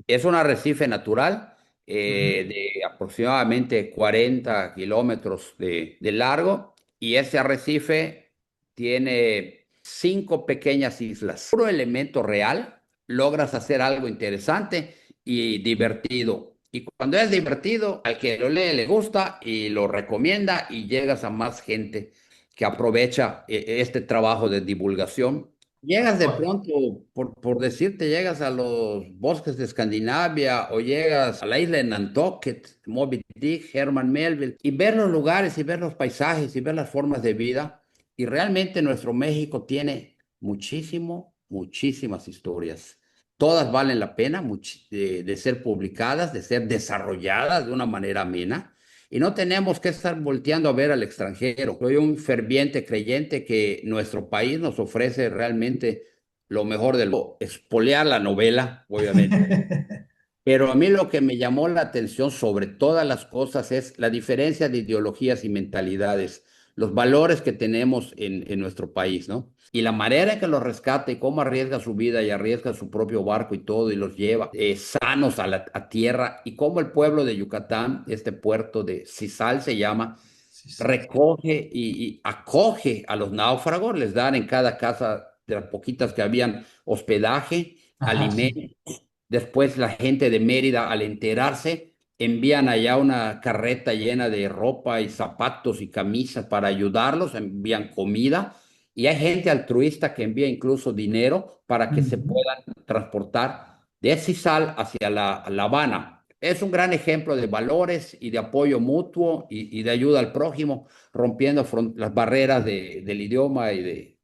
Es un arrecife natural Ujú. de aproximadamente 40 kilómetros de largo y ese arrecife tiene cinco pequeñas islas. Puro elemento real, logras hacer algo interesante y divertido. Y cuando es divertido, al que lo lee le gusta y lo recomienda y llegas a más gente que aprovecha este trabajo de divulgación. Llegas de Órale. pronto, por decirte, llegas a los bosques de Escandinavia o llegas a la isla de Nantucket, Moby Dick, Herman Melville, y ver los lugares y ver los paisajes y ver las formas de vida. Y realmente nuestro México tiene muchísimas historias. Todas valen la pena de ser publicadas, de ser desarrolladas de una manera amena. Y no tenemos que estar volteando a ver al extranjero. Soy un ferviente creyente que nuestro país nos ofrece realmente lo mejor de lo, espolear la novela, obviamente. Pero a mí lo que me llamó la atención sobre todas las cosas es la diferencia de ideologías y mentalidades, los valores que tenemos en nuestro país, ¿no? Y la manera en que los rescata y cómo arriesga su vida y arriesga su propio barco y todo y los lleva sanos a tierra y cómo el pueblo de Yucatán, este puerto de Sisal se llama, Sí, sal. recoge y acoge a los náufragos, les dan en cada casa de las poquitas que habían hospedaje, Ajá, sí. alimentos. Después la gente de Mérida, al enterarse, envían allá una carreta llena de ropa y zapatos y camisas para ayudarlos, envían comida y hay gente altruista que envía incluso dinero para que se Ujú. puedan transportar de Cisal hacia La Habana. Es un gran ejemplo de valores y de apoyo mutuo y de ayuda al prójimo, rompiendo las barreras del idioma y de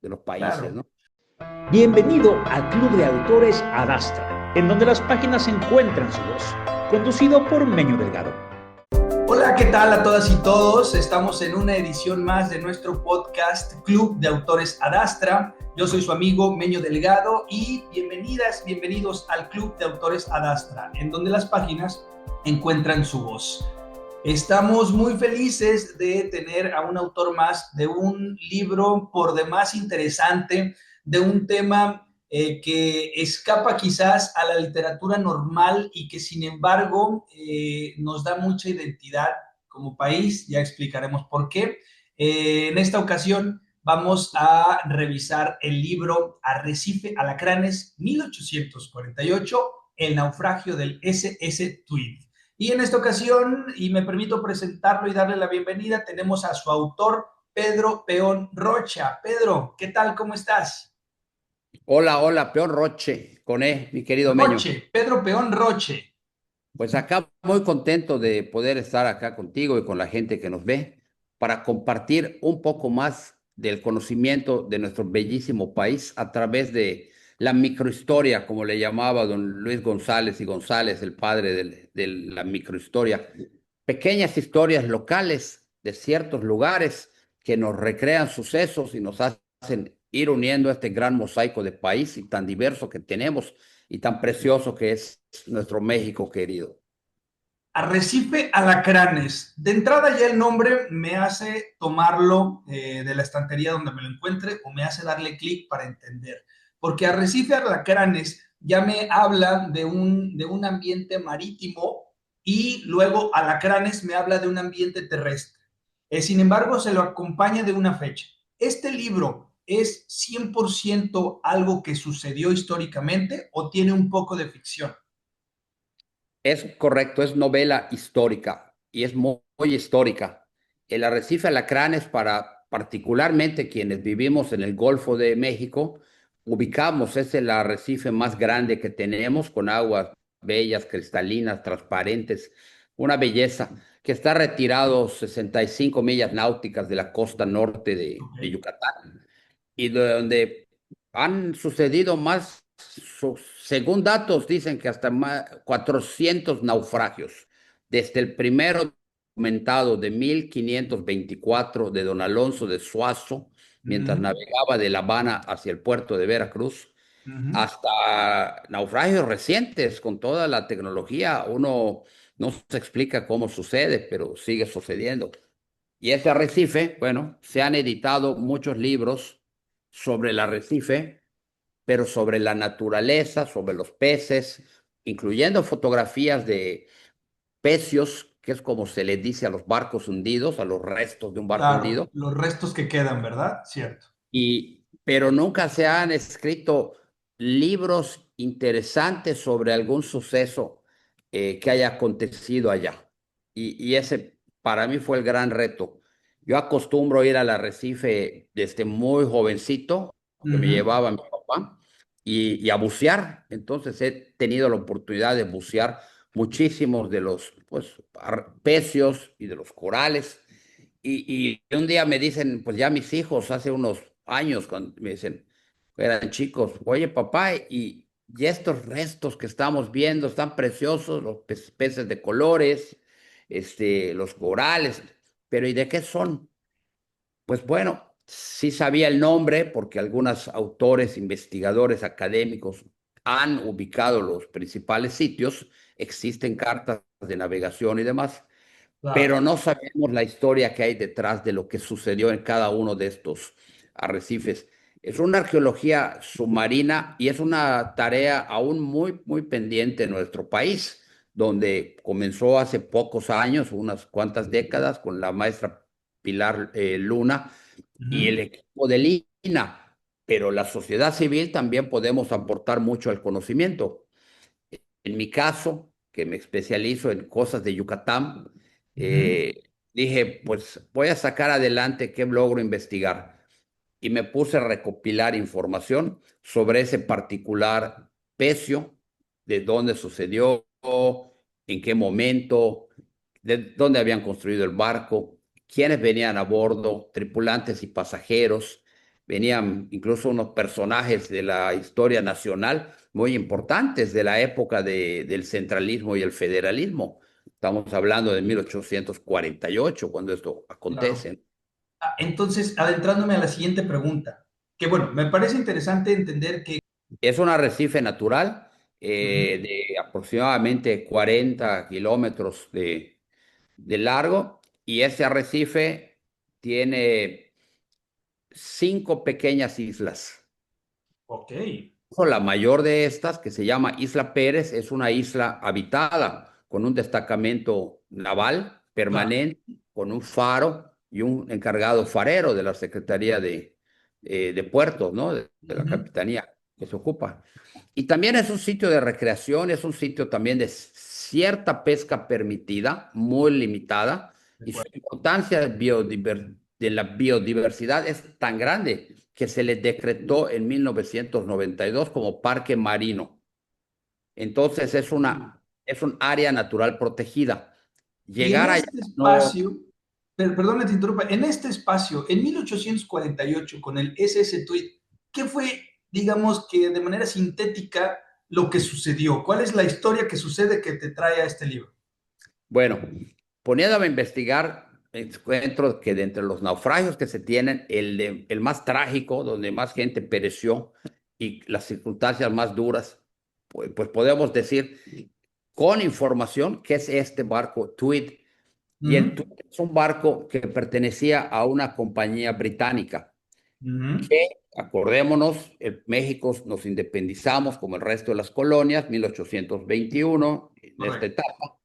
los países, Claro. ¿no? Bienvenido al Club de Autores Adastra, en donde las páginas encuentran su voz. Conducido por Meño Delgado. Hola, ¿qué tal a todas y todos? Estamos en una edición más de nuestro podcast Club de Autores Adastra. Yo soy su amigo Meño Delgado y bienvenidas, bienvenidos al Club de Autores Adastra, en donde las páginas encuentran su voz. Estamos muy felices de tener a un autor más de un libro por demás interesante, de un tema que escapa quizás a la literatura normal y que sin embargo nos da mucha identidad como país. Ya explicaremos por qué. En esta ocasión vamos a revisar el libro Arrecife Alacranes 1848, el naufragio del SS Tweed. Y en esta ocasión, y me permito presentarlo y darle la bienvenida, tenemos a su autor, Pedro Peón Rocha. Pedro, ¿qué tal? ¿Cómo estás? Hola, hola, peor Roche, con mi querido Meño. Roche, Pedro Peón Roche. Pues acá muy contento de poder estar acá contigo y con la gente que nos ve para compartir un poco más del conocimiento de nuestro bellísimo país a través de la microhistoria, como le llamaba don Luis González y González, el padre de la microhistoria. Pequeñas historias locales de ciertos lugares que nos recrean sucesos y nos hacen ir uniendo este gran mosaico de país y tan diverso que tenemos y tan precioso que es nuestro México querido. Arrecife Alacranes. De entrada ya el nombre me hace tomarlo de la estantería donde me lo encuentre o me hace darle clic para entender. Porque Arrecife Alacranes ya me habla de un ambiente marítimo y luego Alacranes me habla de un ambiente terrestre. Sin embargo, se lo acompaña de una fecha. ¿Este libro es 100% algo que sucedió históricamente o tiene un poco de ficción? Es correcto, es novela histórica y es muy histórica. El arrecife Alacrán es para particularmente quienes vivimos en el Golfo de México, ubicamos, es el arrecife más grande que tenemos con aguas bellas, cristalinas, transparentes, una belleza que está retirado 65 millas náuticas de la costa norte Ok. de Yucatán y donde han sucedido más, según datos, dicen que hasta 400 naufragios, desde el primero documentado de 1524 de don Alonso de Suazo, mientras Ujú, navegaba de La Habana hacia el puerto de Veracruz, ujú. hasta naufragios recientes con toda la tecnología. Uno no se explica cómo sucede, pero sigue sucediendo. Y ese arrecife, bueno, se han editado muchos libros sobre el arrecife, pero sobre la naturaleza, sobre los peces. incluyendo fotografías de pecios, que es como se les dice a los barcos hundidos, a los restos de un barco Claro, hundido, los restos que quedan, ¿verdad? Cierto. pero nunca se han escrito libros interesantes sobre algún suceso que haya acontecido allá. Y ese para mí fue el gran reto. Yo acostumbro ir al arrecife desde muy jovencito, que me Ujú. llevaba mi papá, y a bucear. Entonces he tenido la oportunidad de bucear muchísimos de los pues, pecios y de los corales. Y un día me dicen, pues ya mis hijos, hace unos años, cuando me dicen, eran chicos, oye papá, y estos restos que estamos viendo están preciosos, los peces de colores, los corales, pero ¿y de qué son? Pues bueno, sí sabía el nombre porque algunos autores, investigadores académicos han ubicado los principales sitios, existen cartas de navegación y demás, Claro. pero no sabemos la historia que hay detrás de lo que sucedió en cada uno de estos arrecifes. Es una arqueología submarina y es una tarea aún muy, muy pendiente en nuestro país, donde comenzó hace pocos años, unas cuantas décadas, con la maestra Pilar Luna y el Ujú. equipo de Lina, pero la sociedad civil también podemos aportar mucho al conocimiento. En mi caso, que me especializo en cosas de Yucatán, Ujú. dije, pues voy a sacar adelante qué logro investigar. Y me puse a recopilar información sobre ese particular pecio, de dónde sucedió, en qué momento, de dónde habían construido el barco, quiénes venían a bordo, tripulantes y pasajeros. Venían incluso unos personajes de la historia nacional muy importantes de la época del centralismo y el federalismo. Estamos hablando de 1848, cuando esto Claro. acontece. Entonces, adentrándome a la siguiente pregunta, que bueno, me parece interesante entender que... Es un arrecife natural Ujú. de aproximadamente 40 kilómetros de largo, y ese arrecife tiene 5 pequeñas islas. Ok. La mayor de estas, que se llama Isla Pérez, es una isla habitada con un destacamento naval Claro. permanente, con un faro y un encargado farero de la Secretaría de Puertos, ¿no? De la Ujú. Capitanía que se ocupa. Y también es un sitio de recreación, es un sitio también de cierta pesca permitida, muy limitada, De y su acuerdo. importancia de la biodiversidad es tan grande que se le decretó en 1992 como parque marino. Entonces es un área natural protegida. Y en Llegar allá este no, espacio, perdón, te interrumpa, en este espacio, en 1848, con el SS Tweet, ¿qué fue, digamos que de manera sintética, lo que sucedió? ¿Cuál es la historia que sucede que te trae a este libro? bueno, poniéndome a investigar, encuentro que de entre los naufragios que se tienen, el más trágico, donde más gente pereció y las circunstancias más duras, pues podemos decir con información que es este barco Tweed. Y el Ujú. Tweed es un barco que pertenecía a una compañía británica Ujú. que, acordémonos, México nos independizamos como el resto de las colonias, 1821, en esta Correcto. etapa.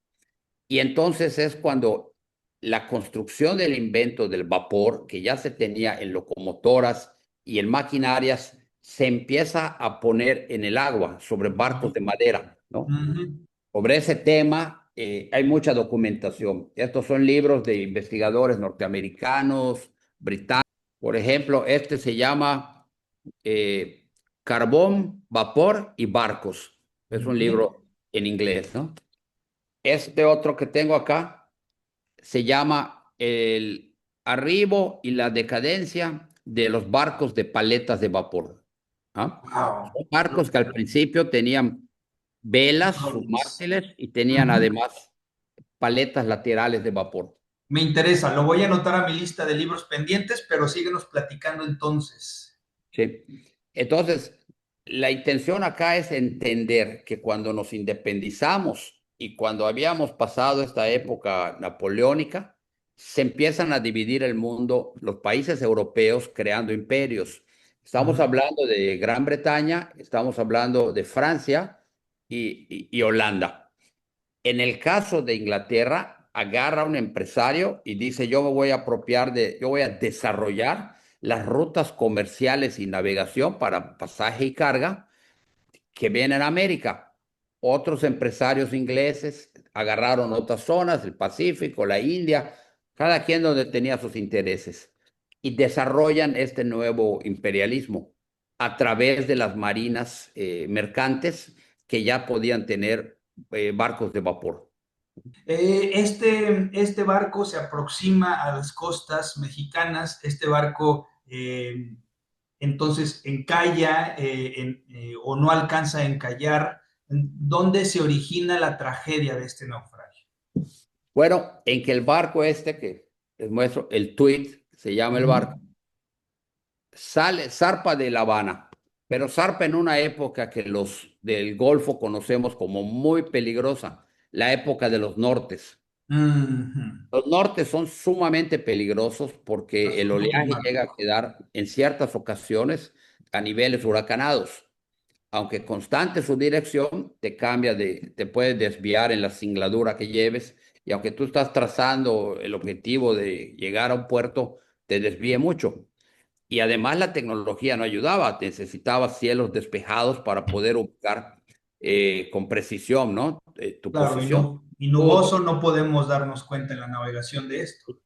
Y entonces es cuando la construcción del invento del vapor, que ya se tenía en locomotoras y en maquinarias, se empieza a poner en el agua sobre barcos de madera, ¿no? Ujú. Sobre ese tema hay mucha documentación. Estos son libros de investigadores norteamericanos, británicos. Por ejemplo, este se llama eh, Carbón, Vapor y Barcos. Es un Ok. libro en inglés, ¿no? Este otro que tengo acá se llama El arribo y la decadencia de los barcos de paletas de vapor. ¿Ah? Wow. Son barcos que al principio tenían velas, sus Flores. mástiles, y tenían Ujú. además paletas laterales de vapor. Me interesa, lo voy a anotar a mi lista de libros pendientes, pero síguenos platicando entonces. ¿Sí? Entonces, la intención acá es entender que cuando nos independizamos y cuando habíamos pasado esta época napoleónica, se empiezan a dividir el mundo, los países europeos creando imperios. Estamos Ujú. hablando de Gran Bretaña, estamos hablando de Francia, y Holanda. En el caso de Inglaterra, agarra a un empresario y dice, yo me voy a apropiar yo voy a desarrollar las rutas comerciales y navegación para pasaje y carga que vienen a América. Otros empresarios ingleses agarraron otras zonas, el Pacífico, la India, cada quien donde tenía sus intereses, y desarrollan este nuevo imperialismo a través de las marinas mercantes que ya podían tener barcos de vapor. Este barco se aproxima a las costas mexicanas, este barco entonces encalla o no alcanza a encallar. ¿Dónde se origina la tragedia de este naufragio? Bueno, en que el barco este, que les muestro, el Tweed, se llama el Ujú. barco, zarpa de La Habana, pero zarpa en una época que los del Golfo conocemos como muy peligrosa, la época de los nortes. Ujú. Los nortes son sumamente peligrosos porque el Son muy oleaje malos. llega a quedar en ciertas ocasiones a niveles huracanados. Aunque constante su dirección, te puede desviar en la singladura que lleves, y aunque tú estás trazando el objetivo de llegar a un puerto, te desvíe mucho. Y además la tecnología no ayudaba, necesitabas cielos despejados para poder ubicar con precisión, ¿no? Tu Claro, posición. y nuboso no podemos darnos cuenta en la navegación de esto.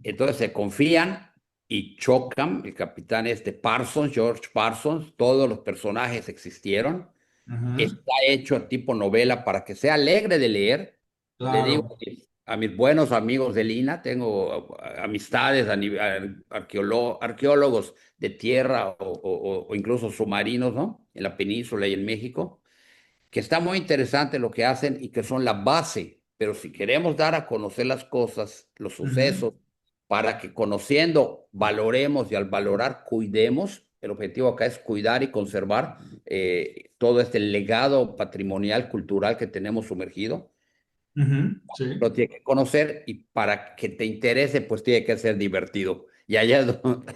Entonces se confían y chocan. El capitán Parsons, George Parsons, todos los personajes existieron. Ujú. Está hecho tipo novela para que sea alegre de leer. Le digo Claro. a mis buenos amigos de Lina, tengo amistades arqueólogos de tierra o incluso submarinos, ¿no? En la península y en México, que está muy interesante lo que hacen y que son la base. Pero si queremos dar a conocer las cosas, los Ujú. sucesos, para que conociendo valoremos y al valorar cuidemos, el objetivo acá es cuidar y conservar todo este legado patrimonial, cultural que tenemos sumergido. Ujú. Sí. Lo tiene que conocer y para que te interese, pues tiene que ser divertido. Y allá es donde,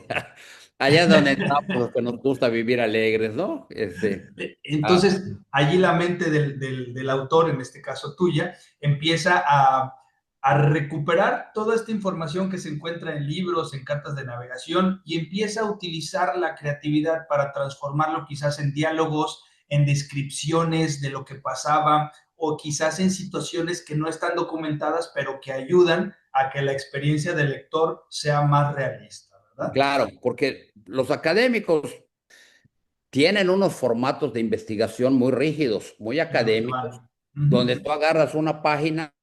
allá es donde entramos los que nos gusta vivir alegres, ¿no? Ah, Entonces, allí la mente del autor, en este caso tuya, empieza a recuperar toda esta información que se encuentra en libros, en cartas de navegación, y empieza a utilizar la creatividad para transformarlo quizás en diálogos, en descripciones de lo que pasaba, o quizás en situaciones que no están documentadas, pero que ayudan a que la experiencia del lector sea más realista, ¿verdad? claro, porque los académicos tienen unos formatos de investigación muy rígidos, muy Muy académicos, manual. donde Ujú. tú agarras una página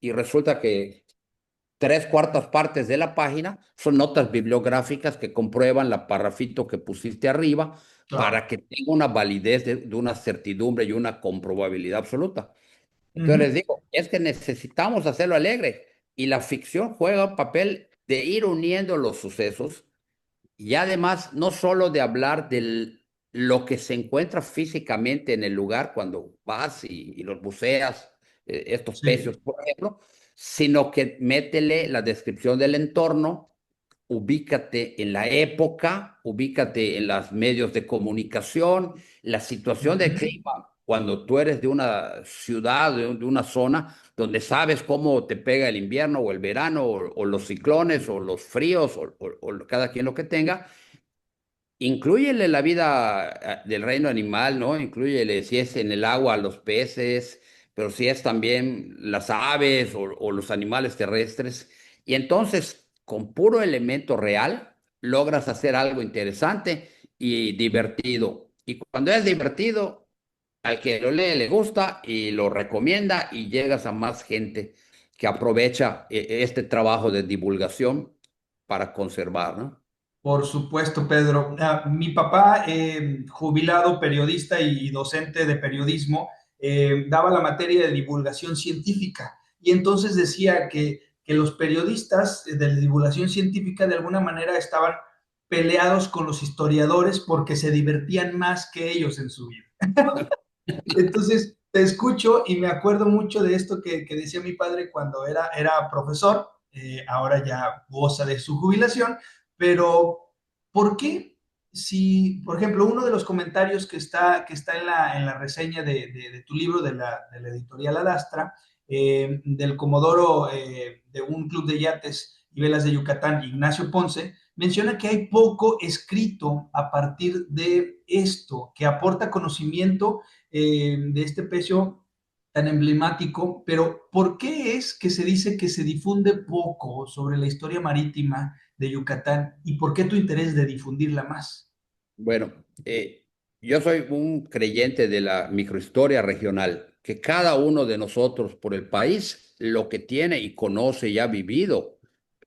y resulta que tres cuartas partes de la página son notas bibliográficas que comprueban la parrafito que pusiste arriba Claro. para que tenga una validez de una certidumbre y una comprobabilidad absoluta. Entonces Ujú. les digo, es que necesitamos hacerlo alegre y la ficción juega un papel de ir uniendo los sucesos y además no solo de hablar de lo que se encuentra físicamente en el lugar cuando vas y los buceas, estos Sí. pecios, por ejemplo, sino que métele la descripción del entorno, ubícate en la época, ubícate en los medios de comunicación, la situación del Ujú. clima. Cuando tú eres de una ciudad, de una zona donde sabes cómo te pega el invierno o el verano o los ciclones o los fríos o cada quien lo que tenga, inclúyele la vida del reino animal, ¿no? Inclúyele si es en el agua los peces, pero si es también las aves o los animales terrestres. Y entonces, con puro elemento real, logras hacer algo interesante y divertido. Y cuando es divertido, al que lo lee le gusta y lo recomienda y llegas a más gente que aprovecha este trabajo de divulgación para conservar, ¿no? Por supuesto, Pedro. Mi papá, jubilado periodista y docente de periodismo, daba la materia de divulgación científica y entonces decía que los periodistas de divulgación científica de alguna manera estaban peleados con los historiadores porque se divertían más que ellos en su vida. Entonces, te escucho y me acuerdo mucho de esto que decía mi padre cuando era profesor, ahora ya goza de su jubilación, pero ¿por qué? si, por ejemplo, uno de los comentarios que está en la reseña de tu libro de la editorial Adastra, del Comodoro de un club de yates y velas de Yucatán, Ignacio Ponce, menciona que hay poco escrito a partir de esto, que aporta conocimiento de este pecio tan emblemático, pero ¿por qué es que se dice que se difunde poco sobre la historia marítima de Yucatán y por qué tu interés de difundirla más? Bueno, yo soy un creyente de la microhistoria regional, que cada uno de nosotros por el país lo que tiene y conoce y ha vivido,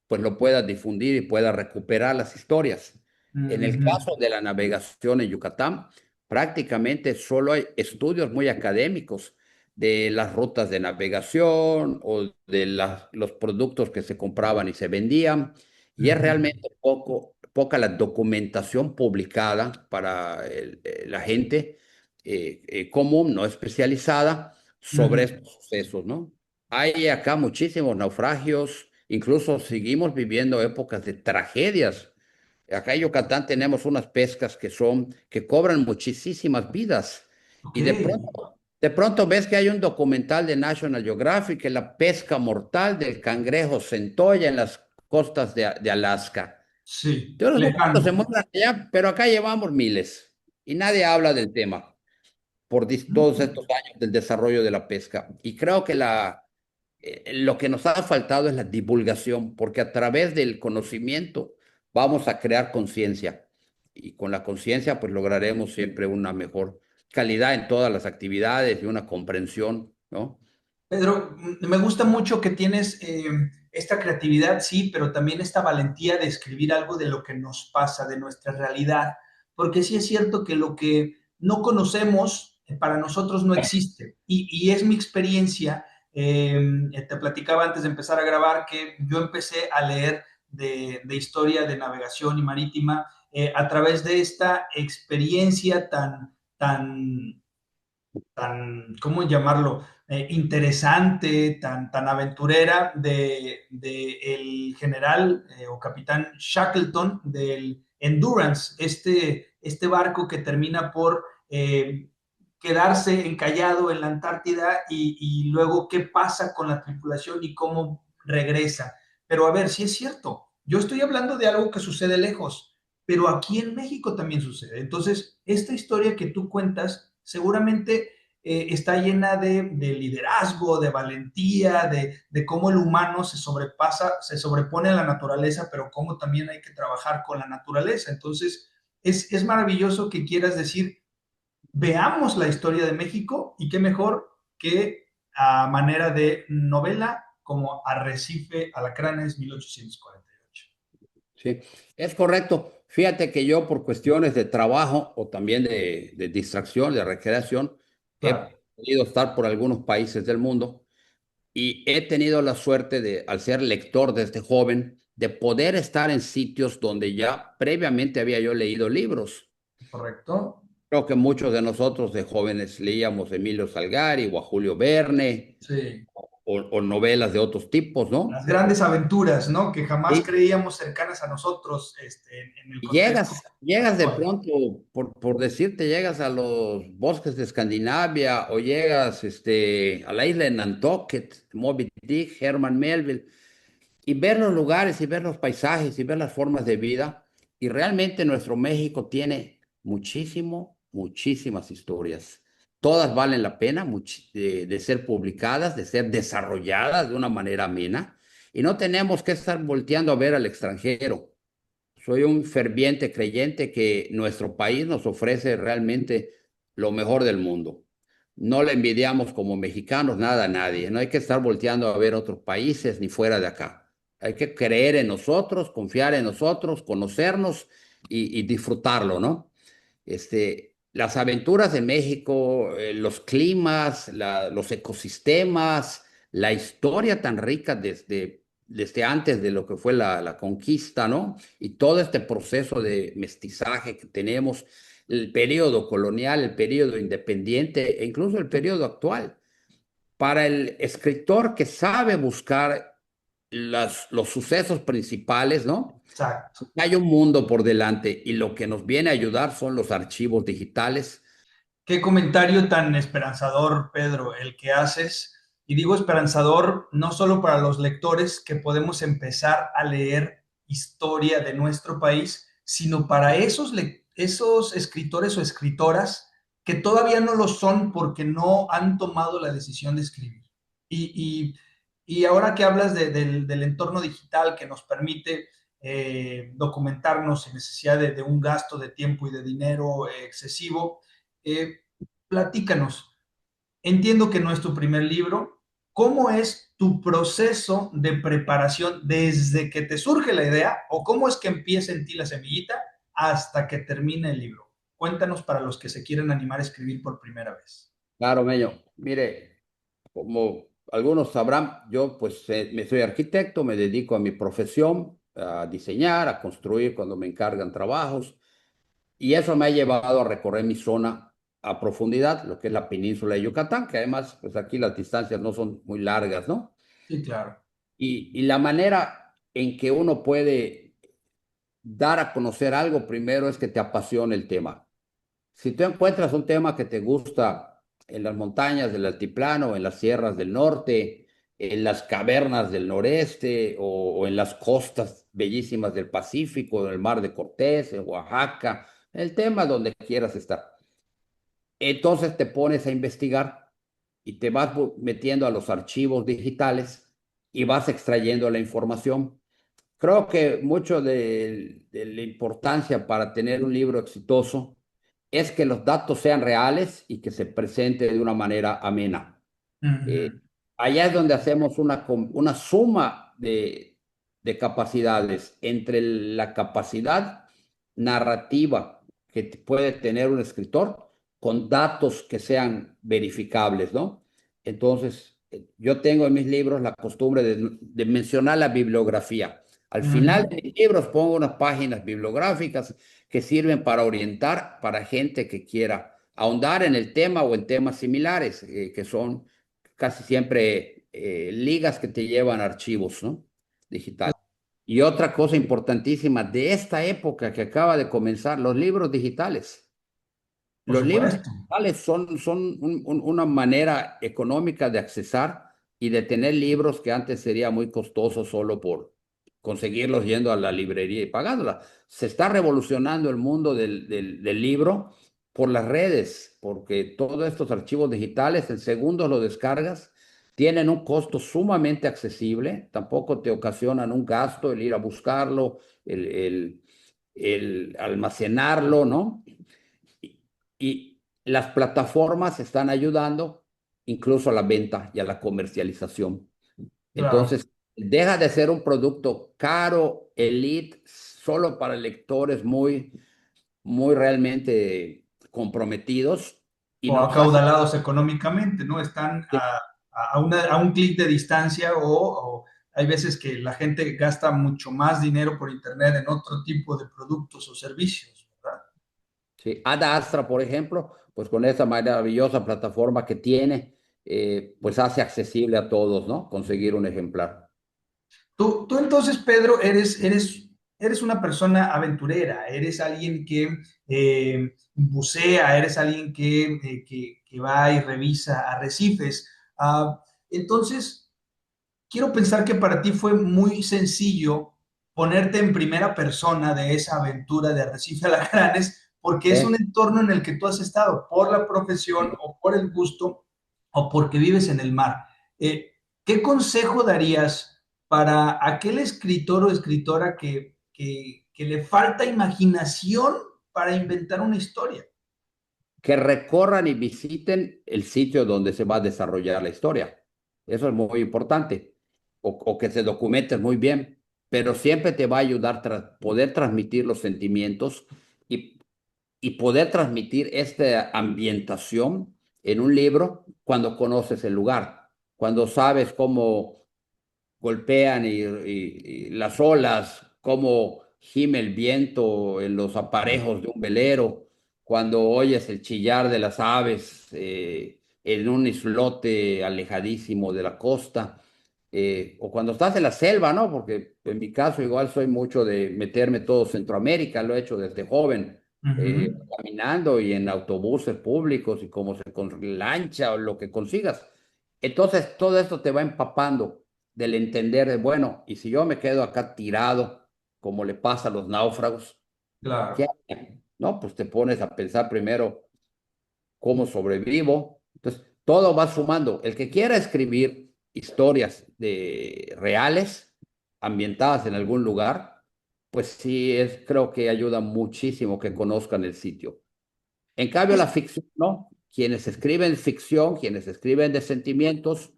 pues lo pueda difundir y pueda recuperar las historias. En el Ujú, caso de la navegación en Yucatán, prácticamente solo hay estudios muy académicos de las rutas de navegación o de los productos que se compraban y se vendían, y es ujú, realmente poca la documentación publicada para la gente común, no especializada, sobre ujú. estos sucesos, ¿no? Hay acá muchísimos naufragios, incluso seguimos viviendo épocas de tragedias. Acá en Yucatán tenemos unas pescas que cobran muchísimas vidas. Ok, Y de pronto ves que hay un documental de National Geographic, que la pesca mortal del cangrejo centolla en las costas de Alaska. sí, Todos los muertos se lejano. muestran allá, pero acá llevamos miles y nadie habla del tema por todos Mm, estos años del desarrollo de la pesca. Y creo que lo que nos ha faltado es la divulgación, porque a través del conocimiento vamos a crear conciencia. Y con la conciencia, pues lograremos siempre una mejor calidad en todas las actividades y una comprensión, ¿no? Pedro, me gusta mucho que tienes esta creatividad, sí, pero también esta valentía de escribir algo de lo que nos pasa, de nuestra realidad, porque sí es cierto que lo que no conocemos para nosotros no existe. Y es mi experiencia, te platicaba antes de empezar a grabar que yo empecé a leer de historia de navegación y marítima a través de esta experiencia ¿cómo llamarlo? Interesante, tan aventurera de el general o capitán Shackleton del Endurance, este barco que termina por quedarse encallado en la Antártida y luego qué pasa con la tripulación y cómo regresa. Pero a ver, si es cierto, yo estoy hablando de algo que sucede lejos, pero aquí en México también sucede. Entonces, esta historia que tú cuentas seguramente está llena de liderazgo, de valentía, de cómo el humano se sobrepone a la naturaleza, pero cómo también hay que trabajar con la naturaleza. Entonces, es maravilloso que quieras decir, veamos la historia de México y qué mejor que a manera de novela como Arrecife Alacranes 1848. Sí, es correcto. Fíjate que yo por cuestiones de trabajo o también de distracción, de recreación, Claro, he podido estar por algunos países del mundo y he tenido la suerte de, al ser lector de este joven, de poder estar en sitios donde ya previamente había yo leído libros. correcto. Creo que muchos de nosotros de jóvenes leíamos a Emilio Salgari o a Julio Verne Sí. o novelas de otros tipos, Las ¿no? grandes aventuras, ¿no? Que jamás Sí. creíamos cercanas a nosotros en el Y contexto llegas de actual. pronto, por decirte, llegas a los bosques de Escandinavia o llegas a la isla de Nantucket, Moby Dick, Herman Melville, y ver los lugares y ver los paisajes y ver las formas de vida. Y realmente nuestro México tiene muchísimas historias. Todas valen la pena de ser publicadas, de ser desarrolladas de una manera amena. Y no tenemos que estar volteando a ver al extranjero. Soy un ferviente creyente que nuestro país nos ofrece realmente lo mejor del mundo. No le envidiamos como mexicanos nada a nadie. No hay que estar volteando a ver otros países ni fuera de acá. Hay que creer en nosotros, confiar en nosotros, conocernos y disfrutarlo, ¿no? Las aventuras de México, los climas, los ecosistemas, la historia tan rica desde antes de lo que fue la conquista, ¿no? Y todo este proceso de mestizaje que tenemos, el periodo colonial, el periodo independiente e incluso el periodo actual. Para el escritor que sabe buscar los sucesos principales, ¿no? Exacto. Hay un mundo por delante y lo que nos viene a ayudar son los archivos digitales. Qué comentario tan esperanzador, Pedro, el que haces. Y digo esperanzador no solo para los lectores que podemos empezar a leer historia de nuestro país, sino para esos escritores o escritoras que todavía no lo son porque no han tomado la decisión de escribir. Y, y ahora que hablas del entorno digital que nos permite documentarnos sin necesidad de un gasto de tiempo y de dinero excesivo, eh, platícanos. Entiendo que no es tu primer libro. ¿Cómo es tu proceso de preparación desde que te surge la idea o cómo es que empieza en ti la semillita hasta que termine el libro? Cuéntanos para los que se quieren animar a escribir por primera vez. Claro, Meño. Mire, como algunos sabrán, yo pues me soy arquitecto, me dedico a mi profesión, a diseñar, a construir cuando me encargan trabajos, y eso me ha llevado a recorrer mi zona a profundidad, lo que es la península de Yucatán, que además pues aquí las distancias no son muy largas, ¿no? Sí, claro. Y la manera en que uno puede dar a conocer algo primero es que te apasione el tema. Si tú encuentras un tema que te gusta en las montañas del altiplano, en las sierras del norte, en las cavernas del noreste o en las costas bellísimas del Pacífico, en el Mar de Cortés, en Oaxaca, el tema donde quieras estar. Entonces te pones a investigar y te vas metiendo a los archivos digitales y vas extrayendo la información. Creo que mucho de la importancia para tener un libro exitoso es que los datos sean reales y que se presente de una manera amena. Eh, Ujú. Allá es donde hacemos una suma de capacidades entre la capacidad narrativa que puede tener un escritor con datos que sean verificables, ¿no? Entonces, yo tengo en mis libros la costumbre de mencionar la bibliografía. Al final Ujú. de mis libros pongo unas páginas bibliográficas que sirven para orientar para gente que quiera ahondar en el tema o en temas similares, que son casi siempre ligas que te llevan archivos, ¿no? Digitales. Y otra cosa importantísima de esta época que acaba de comenzar, los libros digitales. Por Los libros supuesto. digitales son una manera económica de accesar y de tener libros que antes sería muy costoso solo por conseguirlos yendo a la librería y pagándola. Se está revolucionando el mundo del libro por las redes, porque todos estos archivos digitales en segundos los descargas, tienen un costo sumamente accesible, tampoco te ocasionan un gasto el ir a buscarlo, el almacenarlo, ¿no? Y las plataformas están ayudando incluso a la venta y a la comercialización. Claro. Entonces, deja de ser un producto caro, elite, solo para lectores muy realmente comprometidos y O nos hace acaudalados económicamente, ¿no? Están a un clic de distancia o hay veces que la gente gasta mucho más dinero por internet en otro tipo de productos o servicios, ¿verdad? sí. Ada Astra, por ejemplo, pues con esa maravillosa plataforma que tiene, pues hace accesible a todos, ¿no? Conseguir un ejemplar. Tú entonces, Pedro, eres una persona aventurera, eres alguien que bucea, eres alguien que va y revisa arrecifes. Entonces, quiero pensar que para ti fue muy sencillo ponerte en primera persona de esa aventura de Arrecife Alacranes, porque es un ¿Eh? entorno en el que tú has estado por la profesión o por el gusto o porque vives en el mar. Eh, ¿Qué consejo darías para aquel escritor o escritora que le falta imaginación para inventar una historia? Que recorran y visiten el sitio donde se va a desarrollar la historia. Eso es muy importante. O que se documenten muy bien, pero siempre te va a ayudar a poder transmitir los sentimientos y, y poder transmitir esta ambientación en un libro cuando conoces el lugar, cuando sabes cómo golpean y las olas, cómo gime el viento en los aparejos de un velero, cuando oyes el chillar de las aves en un islote alejadísimo de la costa. o cuando estás en la selva, ¿no? Porque en mi caso igual soy mucho de meterme todo Centroamérica, lo he hecho desde joven, Ujú. caminando y en autobuses públicos y como se con lancha o lo que consigas. Entonces todo esto te va empapando del entender de, bueno, y si yo me quedo acá tirado, como le pasa a los náufragos, ¿qué Claro. hago? No, pues te pones a pensar primero cómo sobrevivo. Entonces, todo va sumando. El que quiera escribir historias reales, ambientadas en algún lugar, pues sí, creo que ayuda muchísimo que conozcan el sitio. En cambio, la ficción, ¿no? Quienes escriben ficción, quienes escriben de sentimientos,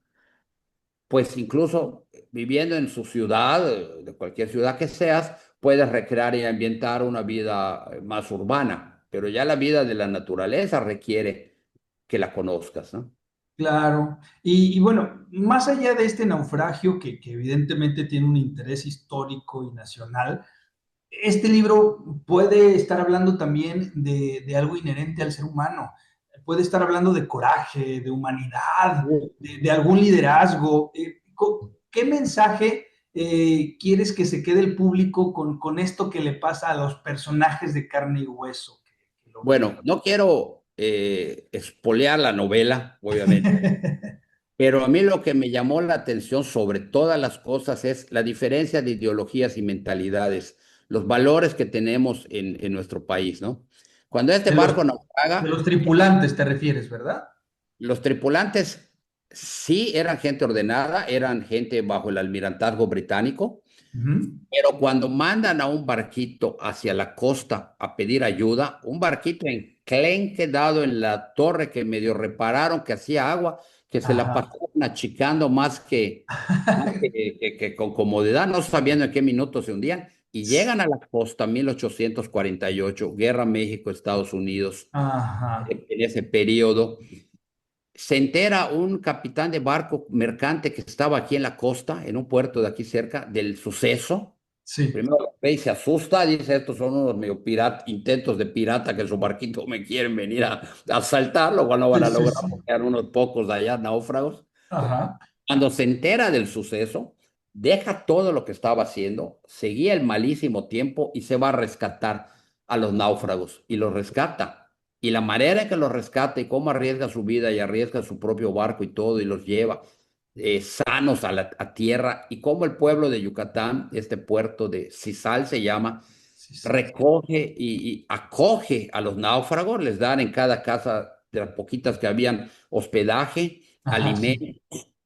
pues incluso viviendo en su ciudad, de cualquier ciudad que seas, puedes recrear y ambientar una vida más urbana, pero ya la vida de la naturaleza requiere que la conozcas, ¿no? Claro. Y bueno, más allá de este naufragio que evidentemente tiene un interés histórico y nacional, este libro puede estar hablando también de algo inherente al ser humano. Puede estar hablando de coraje, de humanidad, de algún liderazgo. ¿Qué mensaje quieres que se quede el público con esto que le pasa a los personajes de carne y hueso que lo viven? Bueno, no quiero espolear la novela, obviamente, pero a mí lo que me llamó la atención sobre todas las cosas es la diferencia de ideologías y mentalidades, los valores que tenemos en nuestro país, ¿no? Cuando este De los, barco de naufraga, los tripulantes te refieres, ¿verdad? los tripulantes sí eran gente ordenada, eran gente bajo el almirantazgo británico, Ujú. pero cuando mandan a un barquito hacia la costa a pedir ayuda, un barquito enclenque dado en la torre que medio repararon, que hacía agua, que se la Ajá. pasaron achicando más que con comodidad, no sabiendo en qué minutos se hundían, y llegan a la costa 1848, Guerra México-Estados Unidos, Ajá. en ese periodo. Se entera un capitán de barco mercante que estaba aquí en la costa, en un puerto de aquí cerca, del suceso. Sí. Primero lo ve y se asusta, dice, estos son unos medio intentos de pirata que su barquito me quieren venir a asaltar, lo cual no van Sí, a sí, lograr sí. porque eran unos pocos de allá náufragos. Ajá. Cuando se entera del suceso, deja todo lo que estaba haciendo, seguía el malísimo tiempo y se va a rescatar a los náufragos y los rescata. Y la manera en que los rescata y cómo arriesga su vida y arriesga su propio barco y todo y los lleva sanos a tierra y cómo el pueblo de Yucatán, este puerto de Sisal se llama, Sí, sal. recoge y acoge a los náufragos, les dan en cada casa de las poquitas que habían hospedaje, Ajá, sí. alimento.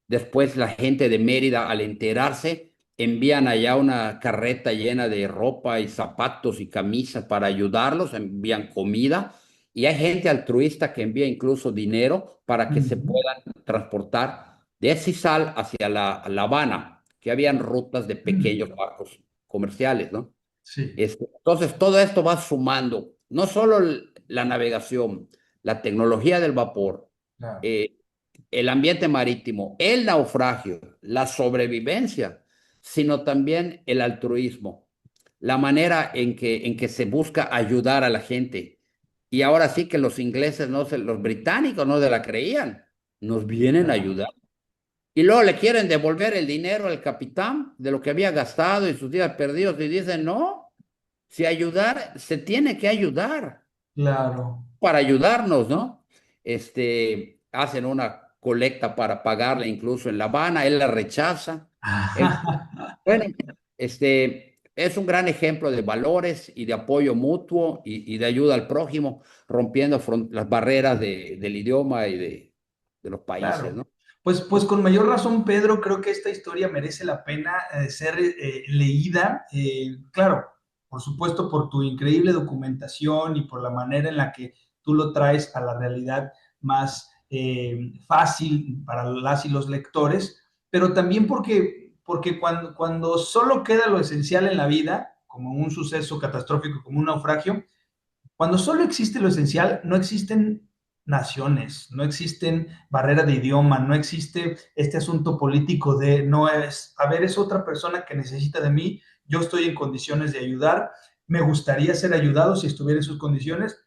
Después la gente de Mérida, al enterarse, envían allá una carreta llena de ropa y zapatos y camisas para ayudarlos, envían comida y hay gente altruista que envía incluso dinero para que se Ujú, puedan transportar de Sisal hacia La Habana, que habían rutas de ujú. pequeños barcos comerciales, ¿no? Sí, Entonces, todo esto va sumando, no solo la navegación, la tecnología del vapor, claro. eh, el ambiente marítimo, el naufragio, la sobrevivencia, sino también el altruismo, la manera en que se busca ayudar a la gente. Y ahora sí que los ingleses, los británicos no se la creían, nos vienen a Claro. ayudar. Y luego le quieren devolver el dinero al capitán de lo que había gastado y sus días perdidos y dicen, no, si ayudar, se tiene que ayudar Claro. para ayudarnos, ¿no? Hacen una colecta para pagarle incluso en La Habana, él la rechaza. En fin, bueno, es un gran ejemplo de valores y de apoyo mutuo y de ayuda al prójimo, rompiendo las barreras del idioma y de los países, Claro. ¿no? Pues con mayor razón, Pedro, creo que esta historia merece la pena ser leída. Claro, por supuesto, por tu increíble documentación y por la manera en la que tú lo traes a la realidad más fácil para las y los lectores, pero también porque cuando solo queda lo esencial en la vida, como un suceso catastrófico, como un naufragio, cuando solo existe lo esencial, no existen naciones, no existen barreras de idioma, no existe este asunto político de no es, a ver, es otra persona que necesita de mí, yo estoy en condiciones de ayudar, me gustaría ser ayudado si estuviera en sus condiciones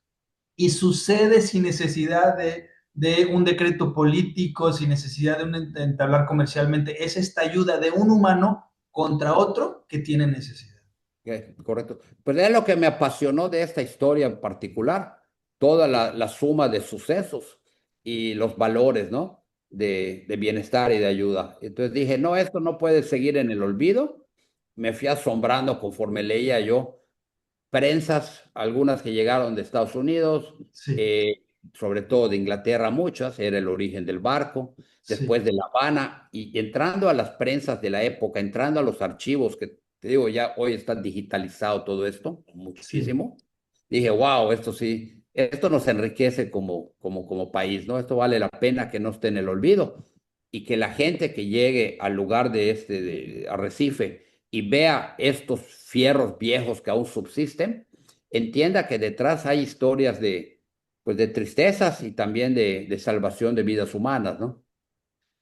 y sucede sin necesidad de de un decreto político, sin necesidad de entablar comercialmente. Es esta ayuda de un humano contra otro que tiene necesidad. Correcto. Pues es lo que me apasionó de esta historia en particular, toda la suma de sucesos y los valores, ¿no? De bienestar y de ayuda. Entonces dije, no, esto no puede seguir en el olvido. Me fui asombrando conforme leía yo prensas, algunas que llegaron de Estados Unidos, Sí, sobre todo de Inglaterra, muchas, era el origen del barco, sí, después de La Habana, y entrando a las prensas de la época, entrando a los archivos, que te digo, ya hoy está digitalizado todo esto, sí. muchísimo, dije, wow, esto sí, esto nos enriquece como país, ¿no? Esto vale la pena que no esté en el olvido y que la gente que llegue al lugar de de Arrecife y vea estos fierros viejos que aún subsisten, entienda que detrás hay historias pues de tristezas y también de salvación de vidas humanas, ¿no?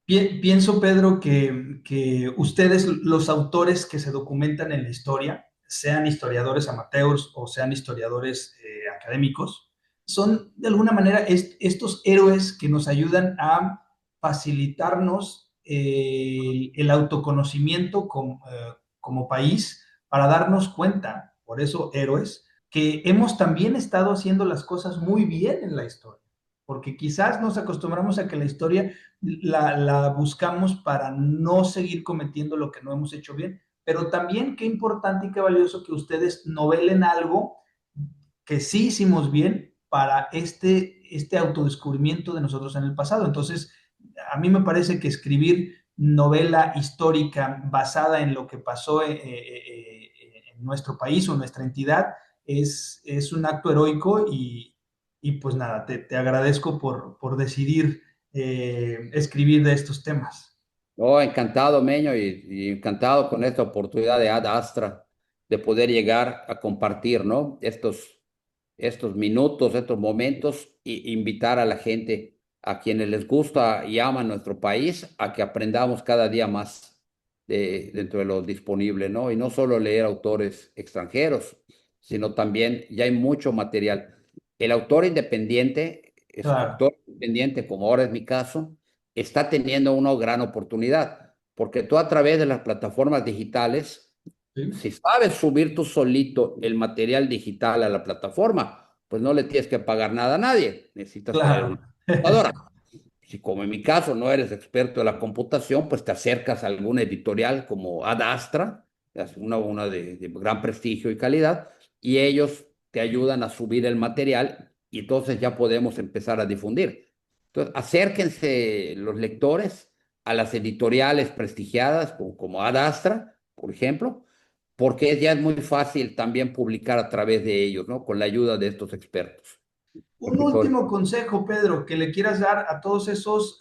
Pienso, Pedro, que ustedes, los autores que se documentan en la historia, sean historiadores amateurs o sean historiadores académicos, son de alguna manera estos héroes que nos ayudan a facilitarnos el autoconocimiento como país para darnos cuenta, por eso héroes, que hemos también estado haciendo las cosas muy bien en la historia, porque quizás nos acostumbramos a que la historia la buscamos para no seguir cometiendo lo que no hemos hecho bien, pero también qué importante y qué valioso que ustedes novelen algo que sí hicimos bien para este autodescubrimiento de nosotros en el pasado. Entonces, a mí me parece que escribir novela histórica basada en lo que pasó en nuestro país o en nuestra entidad es un acto heroico y pues nada, te agradezco por decidir escribir de estos temas. Oh, encantado, Meño, y encantado con esta oportunidad de Ad Astra, de poder llegar a compartir, ¿no? Estos minutos, estos momentos, y invitar a la gente, a quienes les gusta y aman nuestro país, a que aprendamos cada día más dentro de lo disponible, ¿no? Y no solo leer autores extranjeros, sino también ya hay mucho material. El autor independiente, Claro, escritor independiente, como ahora es mi caso, está teniendo una gran oportunidad, porque tú a través de las plataformas digitales, ¿sí? si sabes subir tú solito el material digital a la plataforma, pues no le tienes que pagar nada a nadie, necesitas traer una Claro. computadora. Si como en mi caso no eres experto de la computación, pues te acercas a alguna editorial como Ad Astra, es una de gran prestigio y calidad, y ellos te ayudan a subir el material y entonces ya podemos empezar a difundir. Entonces, acérquense los lectores a las editoriales prestigiadas como Ad Astra, por ejemplo, porque ya es muy fácil también publicar a través de ellos, ¿no? Con la ayuda de estos expertos, Un escritores. último consejo, Pedro, que le quieras dar a todos esos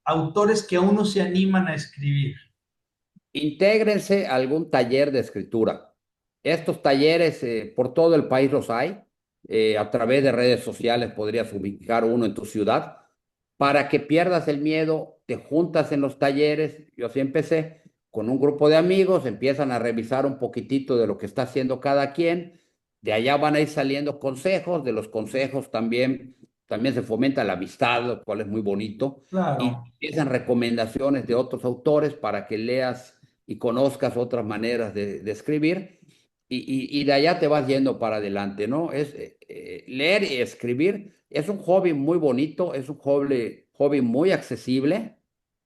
autores que aún no se animan a escribir. Intégrense a algún taller de escritura. Estos talleres por todo el país los hay. A través de redes sociales podrías ubicar uno en tu ciudad. Para que pierdas el miedo, te juntas en los talleres. Yo así empecé con un grupo de amigos, empiezan a revisar un poquitito de lo que está haciendo cada quien. De allá van a ir saliendo consejos, de los consejos también se fomenta la amistad, lo cual es muy bonito. Y Claro. empiezan recomendaciones de otros autores para que leas y conozcas otras maneras de escribir y de allá te vas yendo para adelante, ¿no? Leer y escribir es un hobby muy bonito, es un hobby muy accesible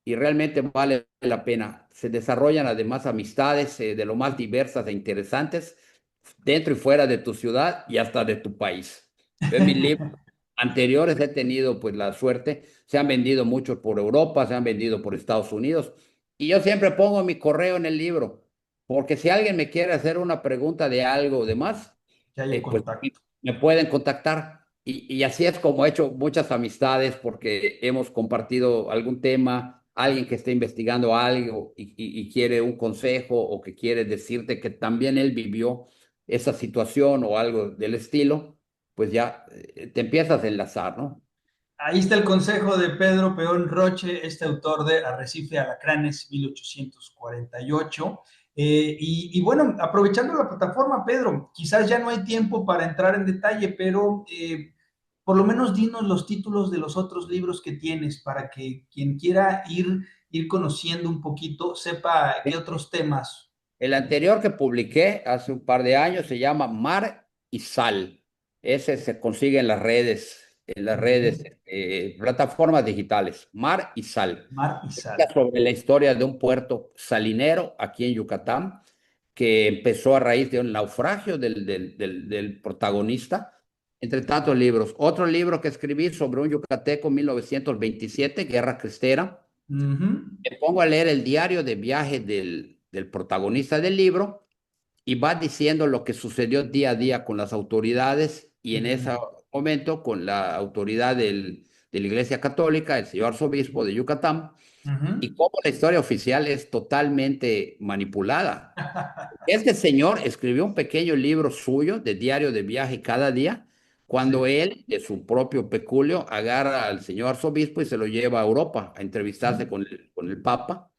y realmente vale la pena. Se desarrollan además amistades de lo más diversas e interesantes dentro y fuera de tu ciudad y hasta de tu país. Yo en mis libros anteriores he tenido pues la suerte, se han vendido muchos por Europa, se han vendido por Estados Unidos y yo siempre pongo mi correo en el libro, porque si alguien me quiere hacer una pregunta de algo o demás, Que haya pues contacto. me pueden contactar. Y así es como he hecho muchas amistades, porque hemos compartido algún tema, alguien que esté investigando algo y quiere un consejo o que quiere decirte que también él vivió esa situación o algo del estilo, pues ya te empiezas a enlazar, ¿no? Ahí está el consejo de Pedro Peón Roche, este autor de Arrecife Alacranes 1848. Y bueno, aprovechando la plataforma, Pedro, quizás ya no hay tiempo para entrar en detalle, pero por lo menos dinos los títulos de los otros libros que tienes para que quien quiera ir conociendo un poquito sepa qué otros temas. El anterior que publiqué hace un par de años se llama Mar y Sal. Ese se consigue en las redes, plataformas digitales. Mar y Sal. Mar y Sal. Habla sobre la historia de un puerto salinero aquí en Yucatán que empezó a raíz de un naufragio del protagonista, entre tantos libros. Otro libro que escribí sobre un yucateco en 1927, Guerra Cristera. Me pongo a leer el diario de viaje del protagonista del libro y va diciendo lo que sucedió día a día con las autoridades y en ese momento con la autoridad de la Iglesia Católica, el señor arzobispo de Yucatán, y cómo la historia oficial es totalmente manipulada. Este señor escribió un pequeño libro suyo de diario de viaje cada día, cuando él, de su propio peculio, agarra al señor arzobispo y se lo lleva a Europa a entrevistarse con el Papa,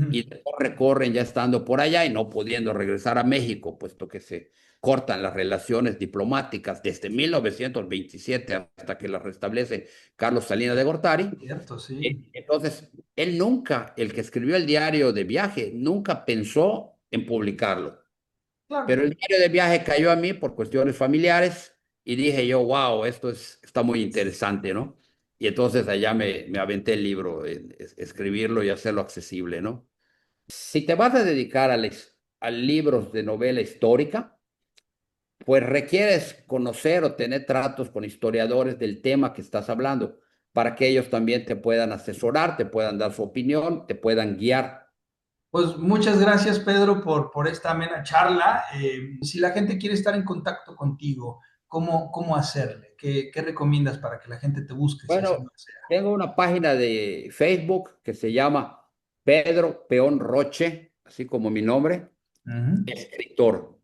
y después recorren ya estando por allá y no pudiendo regresar a México, puesto que se cortan las relaciones diplomáticas desde 1927 hasta que las restablece Carlos Salinas de Gortari. Cierto, sí. Entonces, él nunca, el que escribió el diario de viaje, nunca pensó en publicarlo. Claro. Pero el diario de viaje cayó a mí por cuestiones familiares y dije yo, wow, está muy interesante, ¿no? Y entonces allá me aventé el libro, escribirlo y hacerlo accesible, ¿no? Si te vas a dedicar a libros de novela histórica, pues requieres conocer o tener tratos con historiadores del tema que estás hablando, para que ellos también te puedan asesorar, te puedan dar su opinión, te puedan guiar. Pues muchas gracias, Pedro, por esta amena charla. Si la gente quiere estar en contacto contigo, ¿cómo hacerle? ¿Qué recomiendas para que la gente te busque? Si así Bueno, no desea? tengo una página de Facebook que se llama Pedro Peón Roche, así como mi nombre, escritor.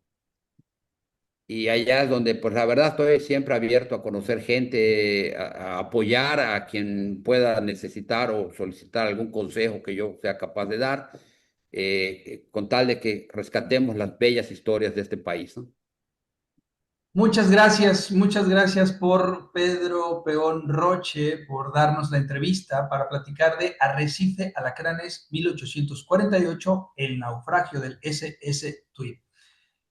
Y allá es donde, pues la verdad, estoy siempre abierto a conocer gente, a apoyar a quien pueda necesitar o solicitar algún consejo que yo sea capaz de dar, con tal de que rescatemos las bellas historias de este país, ¿no? Muchas gracias por Pedro Peón Roche, por darnos la entrevista para platicar de Arrecife Alacranes 1848, el naufragio del SS Twin.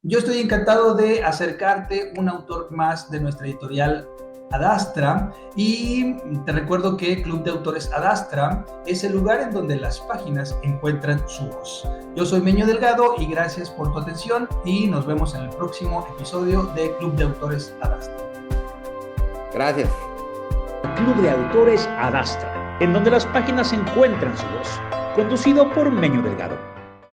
Yo estoy encantado de acercarte un autor más de nuestra editorial Adastra y te recuerdo que Club de Autores Adastra es el lugar en donde las páginas encuentran su voz. Yo soy Meño Delgado y gracias por tu atención y nos vemos en el próximo episodio de Club de Autores Adastra. Gracias. Club de Autores Adastra, en donde las páginas encuentran su voz, conducido por Meño Delgado.